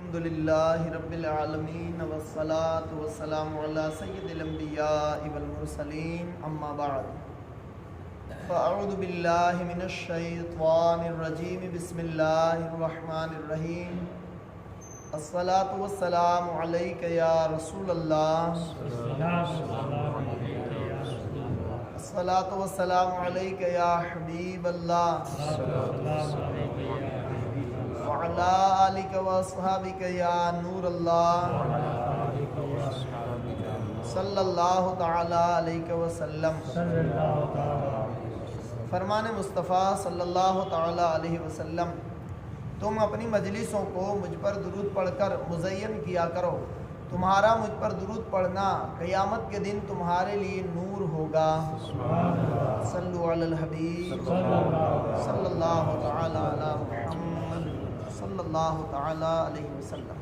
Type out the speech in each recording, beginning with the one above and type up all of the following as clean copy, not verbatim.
الحمدللہ رب العالمین والصلاة والسلام علی سید الانبیاء والمرسلین اما بعد فاعوذ باللہ من الشیطان الرجیم بسم اللہ الرحمن الرحیم الصلاة والسلام علیک یا رسول اللہ الصلاة والسلام علیک یا حبیب اللہ وعلى آلك وأصحابك يا نور الله صلی اللہ تعالی علیہ وسلم۔ فرمان مصطفیٰ صلی اللہ تعالی علیہ وسلم، تم اپنی مجلسوں کو مجھ پر درود پڑھ کر مزین کیا کرو، تمہارا مجھ پر درود پڑھنا قیامت کے دن تمہارے لیے نور ہوگا۔ صلو علی الحبیب صلی اللہ تعالی علی محمد صلی اللہ تعالی علیہ وسلم۔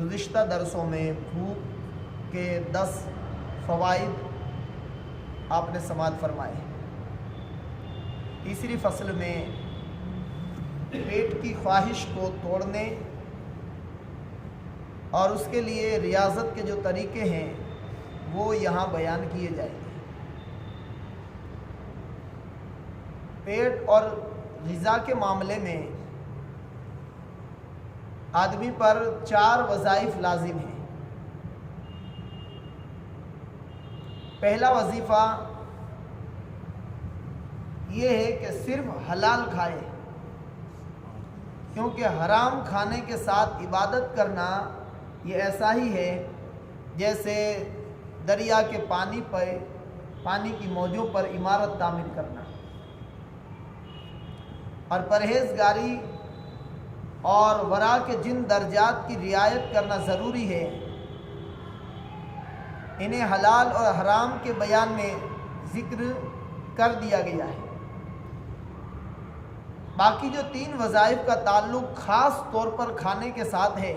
گزشتہ درسوں میں بھوک کے 10 فوائد آپ نے سماعت فرمائے۔ تیسری فصل میں پیٹ کی خواہش کو توڑنے اور اس کے لیے ریاضت کے جو طریقے ہیں وہ یہاں بیان کیے جائیں گے۔ پیٹ اور غذا کے معاملے میں آدمی پر 4 وظائف لازم ہیں۔ پہلا وظیفہ یہ ہے کہ صرف حلال کھائے، کیونکہ حرام کھانے کے ساتھ عبادت کرنا یہ ایسا ہی ہے جیسے دریا کے پانی کی موجوں پر عمارت تعمیر کرنا۔ اور پرہیزگاری اور ورع کے جن درجات کی رعایت کرنا ضروری ہے، انہیں حلال اور حرام کے بیان میں ذکر کر دیا گیا ہے۔ باقی جو 3 وظائف کا تعلق خاص طور پر کھانے کے ساتھ ہے۔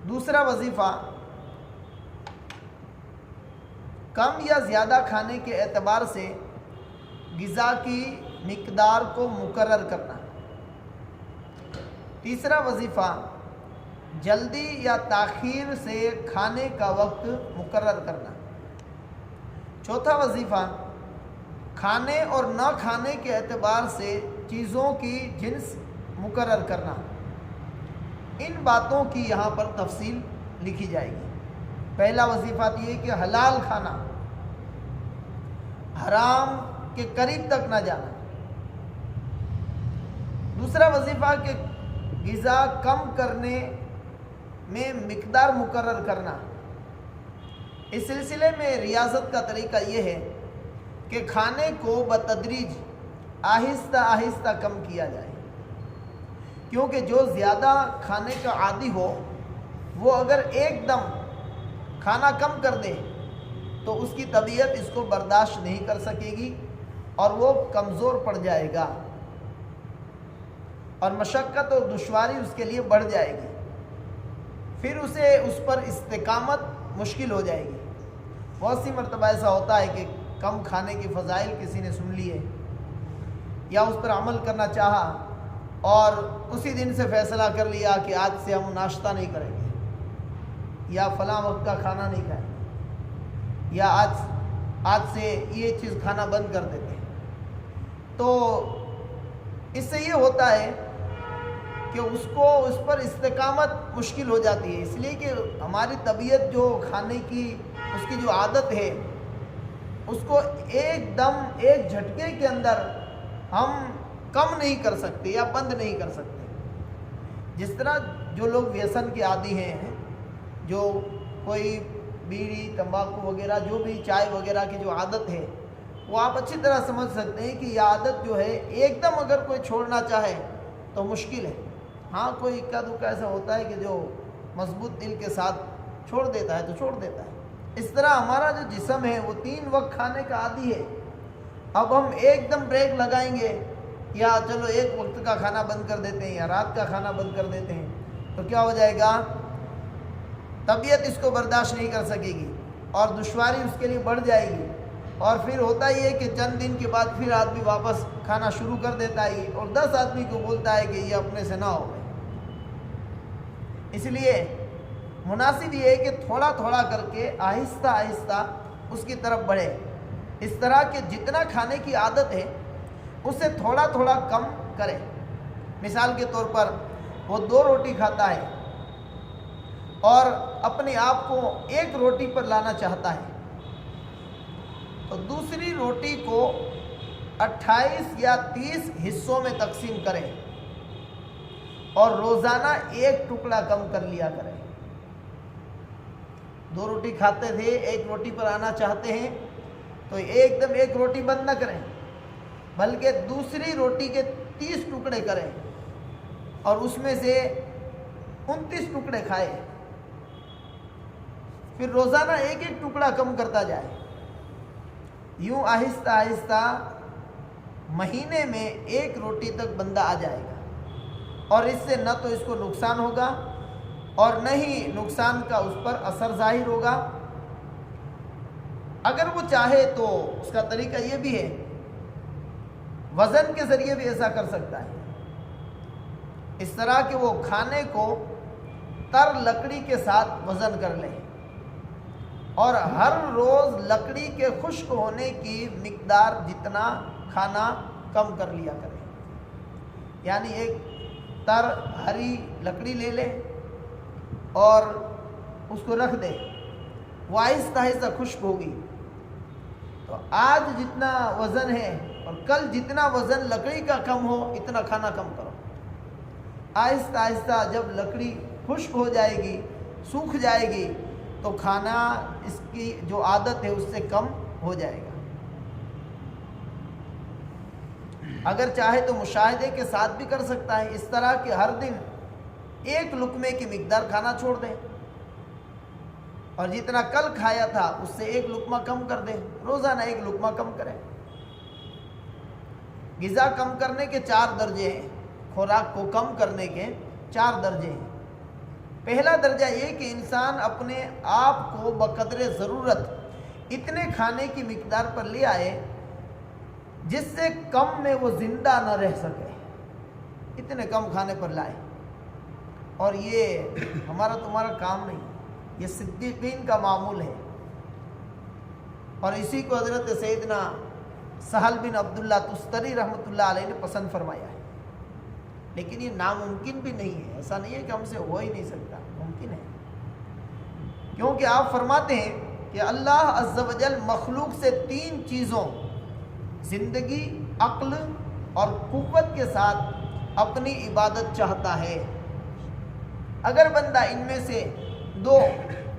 دوسرا وظیفہ کم یا زیادہ کھانے کے اعتبار سے غذا کی مقدار کو مقرر کرنا۔ تیسرا وظیفہ جلدی یا تاخیر سے کھانے کا وقت مقرر کرنا۔ چوتھا وظیفہ کھانے اور نہ کھانے کے اعتبار سے چیزوں کی جنس مقرر کرنا۔ ان باتوں کی یہاں پر تفصیل لکھی جائے گی۔ پہلا وظیفہ یہ ہے کہ حلال کھانا، حرام کے قریب تک نہ جانا۔ دوسرا وظیفہ کہ غذا کم کرنے میں مقدار مقرر کرنا۔ اس سلسلے میں ریاضت کا طریقہ یہ ہے کہ کھانے کو بتدریج آہستہ آہستہ کم کیا جائے، کیونکہ جو زیادہ کھانے کا عادی ہو وہ اگر ایک دم کھانا کم کر دے تو اس کی طبیعت اس کو برداشت نہیں کر سکے گی اور وہ کمزور پڑ جائے گا اور مشقت اور دشواری اس کے لیے بڑھ جائے گی، پھر اسے اس پر استقامت مشکل ہو جائے گی۔ بہت سی مرتبہ ایسا ہوتا ہے کہ کم کھانے کی فضائل کسی نے سن لیے یا اس پر عمل کرنا چاہا اور اسی دن سے فیصلہ کر لیا کہ آج سے ہم ناشتہ نہیں کریں گے یا فلاں وقت کا کھانا نہیں کھائیں گے یا آج سے یہ چیز کھانا بند کر دیتے ہیں، تو اس سے یہ ہوتا ہے کہ اس پر استقامت مشکل ہو جاتی ہے، اس لیے کہ ہماری طبیعت جو کھانے کی اس کی جو عادت ہے اس کو ایک دم ایک جھٹکے کے اندر ہم کم نہیں کر سکتے یا بند نہیں کر سکتے۔ جس طرح جو لوگ ویسن کے عادی ہیں، جو کوئی بیڑی تمباکو وغیرہ جو بھی چائے وغیرہ کی جو عادت ہے وہ آپ اچھی طرح سمجھ سکتے ہیں کہ یہ عادت جو ہے ایک دم اگر کوئی چھوڑنا چاہے تو مشکل ہے۔ ہاں کوئی اکا دکا ایسا ہوتا ہے کہ جو مضبوط دل کے ساتھ چھوڑ دیتا ہے تو چھوڑ دیتا ہے۔ اس طرح ہمارا جو جسم ہے وہ 3 وقت کھانے کا عادی ہے، اب ہم ایک دم بریک لگائیں گے یا چلو ایک وقت کا کھانا بند کر دیتے ہیں یا رات کا کھانا بند کر دیتے ہیں تو کیا ہو جائے گا؟ طبیعت اس کو برداشت نہیں کر سکے گی اور دشواری اس کے لیے بڑھ جائے گی اور پھر ہوتا یہ ہے کہ چند دن کے بعد پھر آدمی واپس کھانا شروع کر دیتا ہے اور 10 آدمی کو بولتا ہے کہ یہ اپنے سے نہ ہو گئے۔ اس لیے مناسب یہ ہے کہ تھوڑا تھوڑا کر کے آہستہ آہستہ اس کی طرف بڑھے۔ اس طرح کہ جتنا کھانے کی عادت ہے اسے تھوڑا تھوڑا کم کرے۔ مثال کے طور پر وہ 2 روٹی کھاتا ہے اور اپنے آپ کو 1 روٹی پر لانا چاہتا ہے، تو دوسری روٹی کو 28 یا 30 حصوں میں تقسیم کرے اور روزانہ 1 ٹکڑا کم کر لیا کرے۔ 2 روٹی کھاتے تھے، 1 روٹی پر آنا چاہتے ہیں تو ایک دم 1 روٹی بند نہ کریں، بلکہ دوسری روٹی کے 30 ٹکڑے کریں اور اس میں سے 29 ٹکڑے کھائے، پھر روزانہ 1 ٹکڑا کم کرتا جائے۔ یوں آہستہ آہستہ مہینے میں 1 روٹی تک بندہ آ جائے گا، اور اس سے نہ تو اس کو نقصان ہوگا اور نہ ہی نقصان کا اس پر اثر ظاہر ہوگا۔ اگر وہ چاہے تو اس کا طریقہ یہ بھی ہے، وزن کے ذریعے بھی ایسا کر سکتا ہے، اس طرح کہ وہ کھانے کو تر لکڑی کے ساتھ وزن کر لے اور ہر روز لکڑی کے خشک ہونے کی مقدار جتنا کھانا کم کر لیا کرے۔ یعنی ایک تر ہری لکڑی لے لے اور اس کو رکھ دے، وہ آہستہ آہستہ خشک ہوگی، تو آج جتنا وزن ہے اور کل جتنا وزن لکڑی کا کم ہو اتنا کھانا کم کرو۔ آہستہ آہستہ جب لکڑی خشک ہو جائے گی، سوکھ جائے گی، تو کھانا اس کی جو عادت ہے اس سے کم ہو جائے گا۔ اگر چاہے تو مشاہدے کے ساتھ بھی کر سکتا ہے، اس طرح کہ ہر دن 1 لقمے کی مقدار کھانا چھوڑ دے اور جتنا کل کھایا تھا اس سے 1 لقمہ کم کر دے، روزانہ 1 لقمہ کم کرے۔ غذا کم کرنے کے 4 درجے ہیں، خوراک کو کم کرنے کے 4 درجے ہیں۔ پہلا درجہ یہ کہ انسان اپنے آپ کو بقدر ضرورت اتنے کھانے کی مقدار پر لے آئے جس سے کم میں وہ زندہ نہ رہ سکے، اتنے کم کھانے پر لائے۔ اور یہ ہمارا تمہارا کام نہیں، یہ صدیقین کا معمول ہے، اور اسی کو حضرت سیدنا سہل بن عبداللہ تستری رحمۃ اللہ علیہ نے پسند فرمایا ہے۔ لیکن یہ ناممکن بھی نہیں ہے، ایسا نہیں ہے کہ ہم سے ہو ہی نہیں سکتا، ممکن ہے، کیونکہ آپ فرماتے ہیں کہ اللہ عز و جل مخلوق سے 3 چیزوں زندگی، عقل اور قوت کے ساتھ اپنی عبادت چاہتا ہے۔ اگر بندہ ان میں سے 2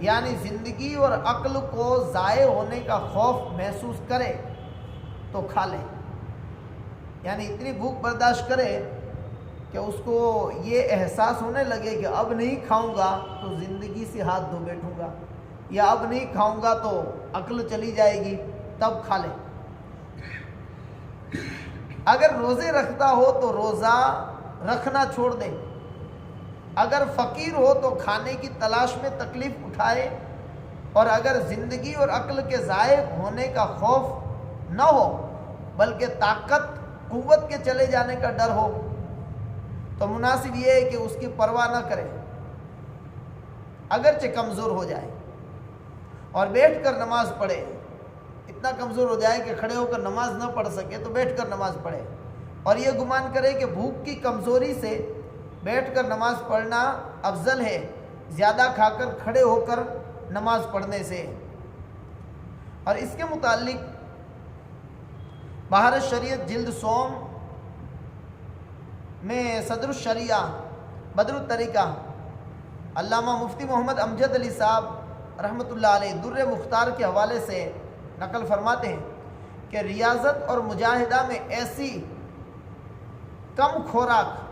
یعنی زندگی اور عقل کو ضائع ہونے کا خوف محسوس کرے تو کھا لے، یعنی اتنی بھوک برداشت کرے کہ اس کو یہ احساس ہونے لگے کہ اب نہیں کھاؤں گا تو زندگی سے ہاتھ دھو بیٹھوں گا، یا اب نہیں کھاؤں گا تو عقل چلی جائے گی، تب کھا لے۔ اگر روزے رکھتا ہو تو روزہ رکھنا چھوڑ دے، اگر فقیر ہو تو کھانے کی تلاش میں تکلیف اٹھائے، اور اگر زندگی اور عقل کے ضائع ہونے کا خوف نہ ہو بلکہ طاقت قوت کے چلے جانے کا ڈر ہو تو مناسب یہ ہے کہ اس کی پرواہ نہ کرے، اگرچہ کمزور ہو جائے، اور بیٹھ کر نماز پڑھے۔ اتنا کمزور ہو جائے کہ کھڑے ہو کر نماز نہ پڑھ سکے تو بیٹھ کر نماز پڑھے، اور یہ گمان کرے کہ بھوک کی کمزوری سے بیٹھ کر نماز پڑھنا افضل ہے زیادہ کھا کر کھڑے ہو کر نماز پڑھنے سے۔ اور اس کے متعلق بہار شریعت جلد سوم میں صدر الشریعہ بدر الطریقہ علامہ مفتی محمد امجد علی صاحب رحمۃ اللہ علیہ در مختار کے حوالے سے نقل فرماتے ہیں کہ ریاضت اور مجاہدہ میں ایسی کم خوراک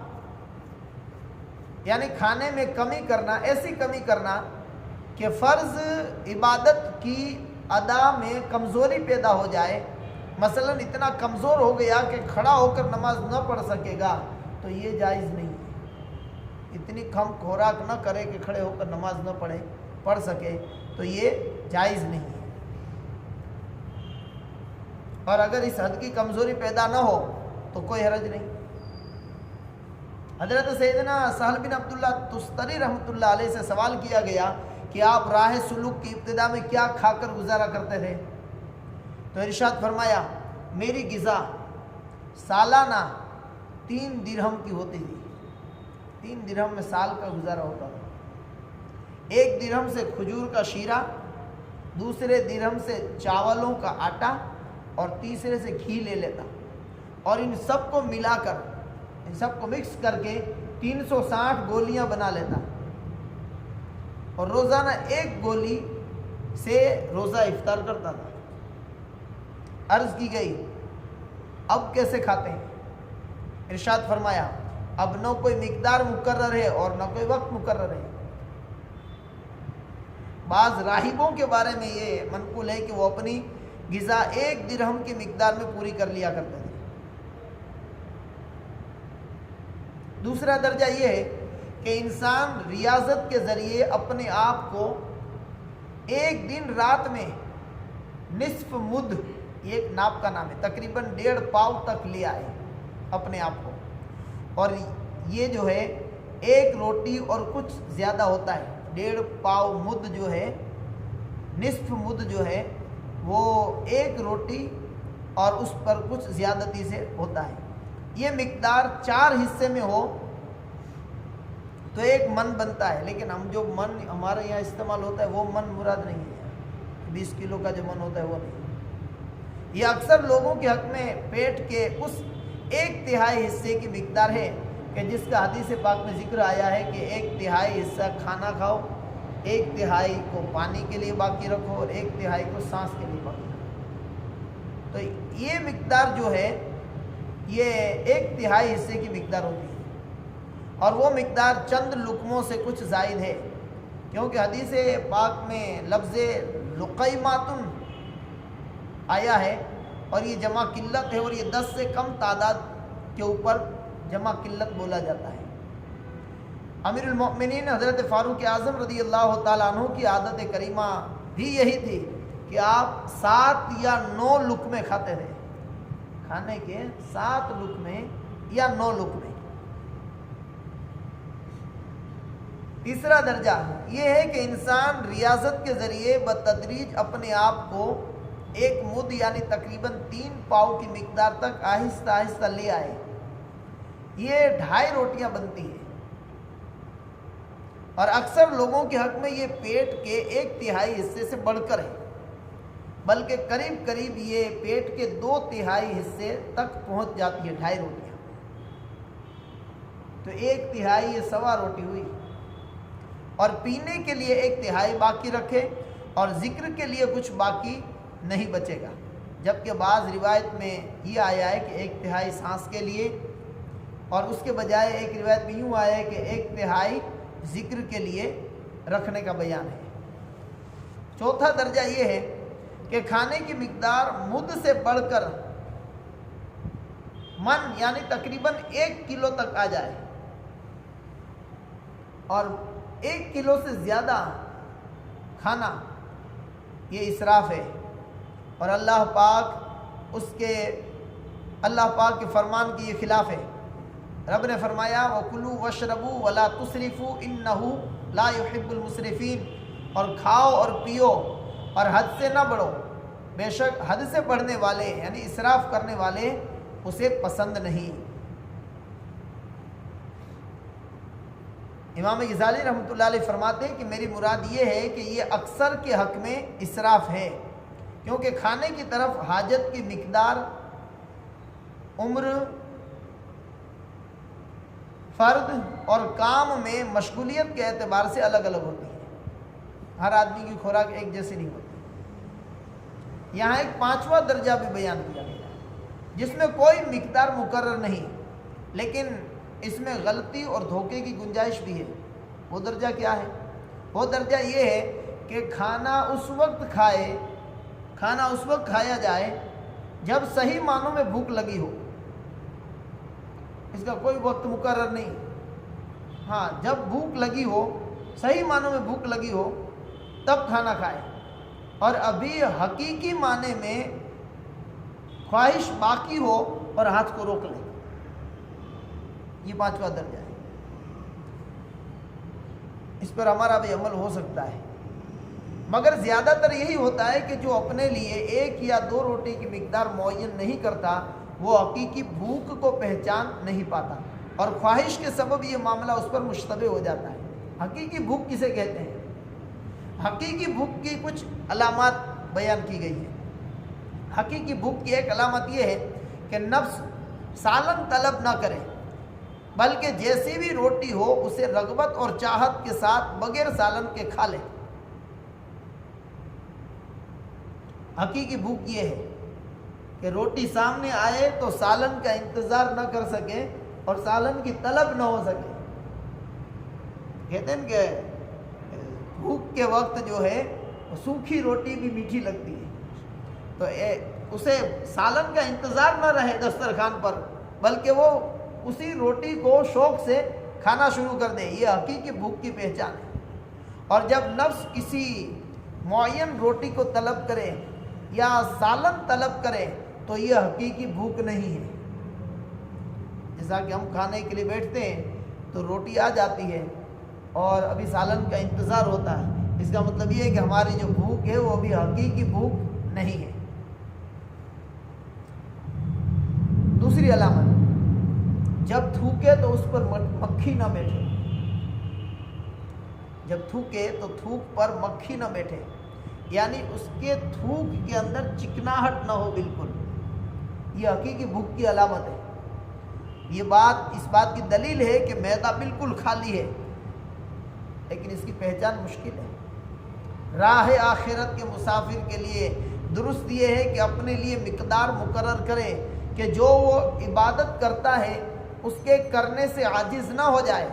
یعنی کھانے میں کمی کرنا، ایسی کمی کرنا کہ فرض عبادت کی ادا میں کمزوری پیدا ہو جائے، مثلا اتنا کمزور ہو گیا کہ کھڑا ہو کر نماز نہ پڑھ سکے گا، تو یہ جائز نہیں ہے۔ اتنی کم خوراک نہ کرے کہ کھڑے ہو کر نماز نہ پڑھ سکے، تو یہ جائز نہیں ہے۔ اور اگر اس حد کی کمزوری پیدا نہ ہو تو کوئی حرج نہیں۔ حضرت سیدنا سہل بن عبداللہ تستری رحمۃ اللہ علیہ سے سوال کیا گیا کہ آپ راہ سلوک کی ابتدا میں کیا کھا کر گزارا کرتے تھے؟ تو ارشاد فرمایا میری غذا سالانہ 3 درہم کی ہوتی تھی۔ 3 درہم میں سال کا گزارا ہوتا تھا۔ 1 درہم سے کھجور کا شیرہ، دوسرے درہم سے چاولوں کا آٹا اور تیسرے سے گھی لے لیتا، اور ان سب کو ملا کر، ان سب کو مکس کر کے 360 گولیاں بنا لیتا، اور روزانہ 1 گولی سے روزہ افطار کرتا تھا۔ عرض کی گئی اب کیسے کھاتے ہیں؟ ارشاد فرمایا اب نہ کوئی مقدار مقرر ہے اور نہ کوئی وقت مقرر ہے۔ بعض راہبوں کے بارے میں یہ منقول ہے کہ وہ اپنی غذا 1 درہم کی مقدار میں پوری کر لیا کرتے تھے۔ دوسرا درجہ یہ ہے کہ انسان ریاضت کے ذریعے اپنے آپ کو ایک دن رات میں نصف مد، یہ ایک ناپ کا نام ہے، تقریباً 1.5 پاؤ تک لے آئے اپنے آپ کو، اور یہ جو ہے 1 روٹی اور کچھ زیادہ ہوتا ہے۔ 1.5 پاؤ مد جو ہے، نصف مد جو ہے وہ 1 روٹی اور اس پر کچھ زیادتی سے ہوتا ہے۔ یہ مقدار 4 حصے میں ہو تو 1 من بنتا ہے، لیکن ہم جو من ہمارے یہاں استعمال ہوتا ہے وہ من مراد نہیں ہے، 20 کلو کا جو من ہوتا ہے وہ نہیں۔ یہ اکثر لوگوں کے حق میں پیٹ کے اس 1/3 حصے کی مقدار ہے کہ جس کا حدیث پاک میں ذکر آیا ہے کہ 1/3 حصہ کھانا کھاؤ، 1/3 کو پانی کے لیے باقی رکھو اور 1/3 کو سانس کے لیے باقی رکھو۔ تو یہ مقدار جو ہے یہ 1/3 حصے کی مقدار ہوتی ہے، اور وہ مقدار چند لقموں سے کچھ زائد ہے، کیونکہ حدیث پاک میں لفظ لقیماتن آیا ہے اور یہ جمع قلت ہے، اور یہ 10 سے کم تعداد کے اوپر جمع قلت بولا جاتا ہے۔ امیر المؤمنین حضرت فاروق اعظم رضی اللہ تعالیٰ عنہ کی عادت کریمہ بھی یہی تھی کہ آپ 7 یا 9 لقمے کھاتے تھے، کھانے کے 7 لقمے یا 9 لقمے۔ تیسرا درجہ یہ ہے کہ انسان ریاضت کے ذریعے بتدریج اپنے آپ کو 1 مد یعنی تقریباً 3 پاؤ کی مقدار تک آہستہ آہستہ لے آئے۔ یہ 2.5 روٹیاں بنتی ہیں، اور اکثر لوگوں کے حق میں یہ پیٹ کے 1/3 حصے سے بڑھ کر ہے، بلکہ قریب قریب یہ پیٹ کے 2/3 حصے تک پہنچ جاتی ہے 2.5 روٹیاں۔ تو 1/3 یہ 1.25 روٹی ہوئی، اور پینے کے لیے 1/3 باقی رکھے، اور ذکر کے لیے کچھ باقی نہیں بچے گا، جبکہ بعض روایت میں یہ آیا ہے کہ 1/3 سانس کے لیے، اور اس کے بجائے ایک روایت میں یوں آیا ہے کہ 1/3 ذکر کے لیے رکھنے کا بیان ہے۔ چوتھا درجہ یہ ہے کہ کھانے کی مقدار مد سے بڑھ کر من یعنی تقریباً 1 کلو تک آ جائے، اور 1 کلو سے زیادہ کھانا یہ اسراف ہے، اور اللہ پاک کے فرمان کی یہ خلاف ہے۔ رب نے فرمایا وَكُلُوا وَاشْرَبُوا وَلَا تُسْرِفُوا إِنَّهُ لَا يُحِبُّ الْمُسْرِفِينَ، اور کھاؤ اور پیو اور حد سے نہ بڑھو، بے شک حد سے بڑھنے والے یعنی اسراف کرنے والے اسے پسند نہیں۔ امام غزالی رحمۃ اللہ علیہ فرماتے ہیں کہ میری مراد یہ ہے کہ یہ اکثر کے حق میں اسراف ہے، کیونکہ کھانے کی طرف حاجت کی مقدار عمر، فرد اور کام میں مشغولیت کے اعتبار سے الگ الگ ہوتی ہے، ہر آدمی کی خوراک ایک جیسی نہیں ہوتی۔ یہاں ایک 5واں درجہ بھی بیان کیا گیا جس میں کوئی مقدار مقرر نہیں، لیکن اس میں غلطی اور دھوکے کی گنجائش بھی ہے۔ وہ درجہ کیا ہے؟ وہ درجہ یہ ہے کہ کھانا اس وقت کھایا جائے جب صحیح معنوں میں بھوک لگی ہو، اس کا کوئی وقت مقرر نہیں۔ ہاں، جب بھوک لگی ہو، صحیح معنوں میں بھوک لگی ہو تب کھانا کھائے، اور ابھی حقیقی معنی میں خواہش باقی ہو اور ہاتھ کو روک لے، یہ 5واں درجہ ہے۔ اس پر ہمارا بھی عمل ہو سکتا ہے، مگر زیادہ تر یہی ہوتا ہے کہ جو اپنے لیے 1 یا 2 روٹی کی مقدار معین نہیں کرتا وہ حقیقی بھوک کو پہچان نہیں پاتا، اور خواہش کے سبب یہ معاملہ اس پر مشتبہ ہو جاتا ہے۔ حقیقی بھوک کسے کہتے ہیں؟ حقیقی بھوک کی کچھ علامات بیان کی گئی ہیں۔ حقیقی بھوک کی ایک علامت یہ ہے کہ نفس سالن طلب نہ کرے، بلکہ جیسی بھی روٹی ہو اسے رغبت اور چاہت کے ساتھ بغیر سالن کے کھا لے۔ حقیقی بھوک یہ ہے کہ روٹی سامنے آئے تو سالن کا انتظار نہ کر سکے اور سالن کی طلب نہ ہو سکے۔ کہتے ہیں کہ بھوک کے وقت جو ہے سوکھی روٹی بھی میٹھی لگتی ہے، تو اسے سالن کا انتظار نہ رہے دسترخوان پر، بلکہ وہ اسی روٹی کو شوق سے کھانا شروع کر دے، یہ حقیقی بھوک کی پہچان ہے۔ اور جب نفس کسی معین روٹی کو طلب کرے یا سالن طلب کرے تو یہ حقیقی بھوک نہیں ہے۔ جیسا کہ ہم کھانے کے لیے بیٹھتے ہیں تو روٹی آ جاتی ہے اور ابھی سالن کا انتظار ہوتا ہے، اس کا مطلب یہ ہے کہ ہماری جو بھوک ہے وہ ابھی حقیقی بھوک نہیں ہے۔ دوسری علامت، جب تھوکے تو اس پر مکھی نہ بیٹھے۔ جب تھوکے تو تھوک پر مکھی نہ بیٹھے، یعنی اس کے تھوک کے اندر چکناہٹ نہ ہو بالکل، یہ حقیقی بھوک کی علامت ہے۔ یہ اس بات کی دلیل ہے کہ معدہ بالکل خالی ہے، لیکن اس کی پہچان مشکل ہے۔ راہ آخرت کے مسافر کے لیے درست یہ ہے کہ اپنے لیے مقدار مقرر کرے کہ جو وہ عبادت کرتا ہے اس کے کرنے سے عاجز نہ ہو جائے،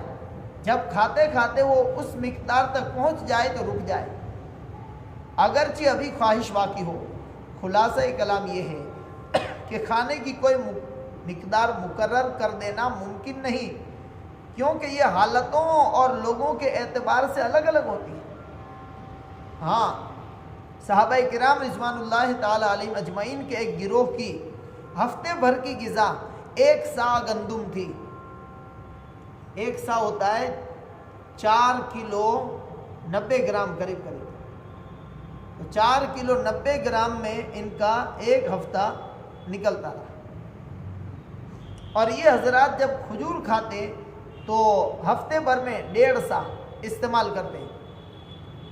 جب کھاتے کھاتے وہ اس مقدار تک پہنچ جائے تو رک جائے، اگرچہ ابھی خواہش باقی ہو۔ خلاصہ کلام یہ ہے کہ کھانے کی کوئی مقدار مقرر کر دینا ممکن نہیں، کیونکہ یہ حالتوں اور لوگوں کے اعتبار سے الگ الگ ہوتی ہے۔ ہاں، صحابہ کرام رضوان اللہ تعالی علیہم اجمعین کے ایک گروہ کی ہفتے بھر کی غذا 1 سا گندم تھی۔ 1 سا ہوتا ہے 4 کلو 90 گرام قریب قریب، تو 4 کلو 90 گرام میں ان کا ایک ہفتہ نکلتا تھا۔ اور یہ حضرات جب کھجور کھاتے تو ہفتے بھر میں 1.5 سا استعمال کرتے ہیں،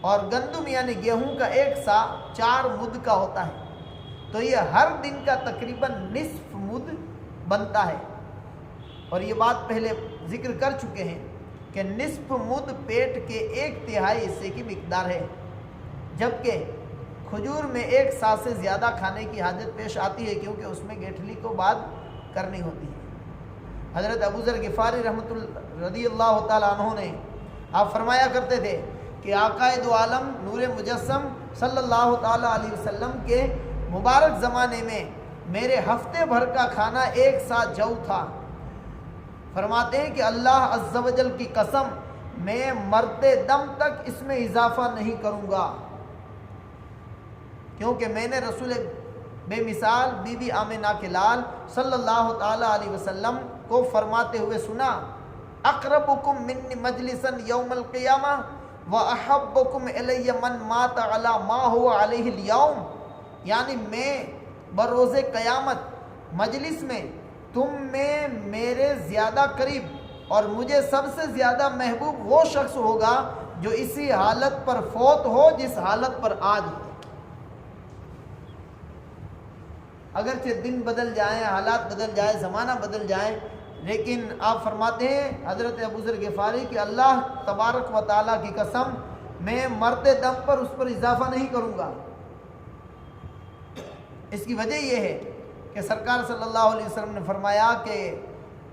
اور گندم یعنی گیہوں کا 1 سا 4 مد کا ہوتا ہے، تو یہ ہر دن کا تقریباً نصف مد بنتا ہے۔ اور یہ بات پہلے ذکر کر چکے ہیں کہ نصف مد پیٹ کے 1/3 حصے کی مقدار ہے، جبکہ کھجور میں 1 سا سے زیادہ کھانے کی حاجت پیش آتی ہے، کیونکہ اس میں گٹھلی کو بعد کرنی ہوتی ہے۔ حضرت ابو ذر غفاری رضی اللہ تعالیٰ عنہ نے آپ فرمایا کرتے تھے کہ آقا دو عالم نور مجسم صلی اللہ تعالیٰ علیہ وسلم کے مبارک زمانے میں میرے ہفتے بھر کا کھانا 1 سا جو تھا۔ فرماتے ہیں کہ اللہ عز و جل کی قسم، میں مرتے دم تک اس میں اضافہ نہیں کروں گا، کیونکہ میں نے رسول بے مثال بی بی آمنہ کے لال صلی اللہ تعالیٰ علیہ وسلم کو فرماتے ہوئے سنا، اقربکم منی مجلسا یوم القیامہ واحبکم الی من مات علی ما هو علیہ اليوم، یعنی میں بروز قیامت مجلس میں تم میں میرے زیادہ قریب اور مجھے سب سے زیادہ محبوب وہ شخص ہوگا جو اسی حالت پر فوت ہو جس حالت پر آج ہے۔ اگرچہ دن بدل جائیں، حالات بدل جائیں، زمانہ بدل جائیں، لیکن آپ فرماتے ہیں حضرت ابو ذر غفاری کہ اللہ تبارک و تعالیٰ کی قسم، میں مرتے دم پر اس پر اضافہ نہیں کروں گا۔ اس کی وجہ یہ ہے کہ سرکار صلی اللہ علیہ وسلم نے فرمایا کہ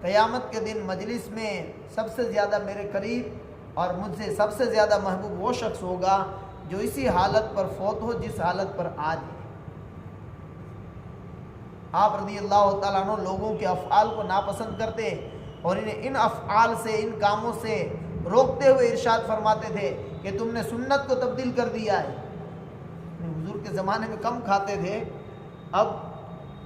قیامت کے دن مجلس میں سب سے زیادہ میرے قریب اور مجھ سے سب سے زیادہ محبوب وہ شخص ہوگا جو اسی حالت پر فوت ہو جس حالت پر آج ہے۔ آپ رضی اللہ تعالیٰ عنہ لوگوں کے افعال کو ناپسند کرتے اور انہیں ان افعال سے، ان کاموں سے روکتے ہوئے ارشاد فرماتے تھے کہ تم نے سنت کو تبدیل کر دیا ہے۔ حضور کے زمانے میں کم کھاتے تھے، اب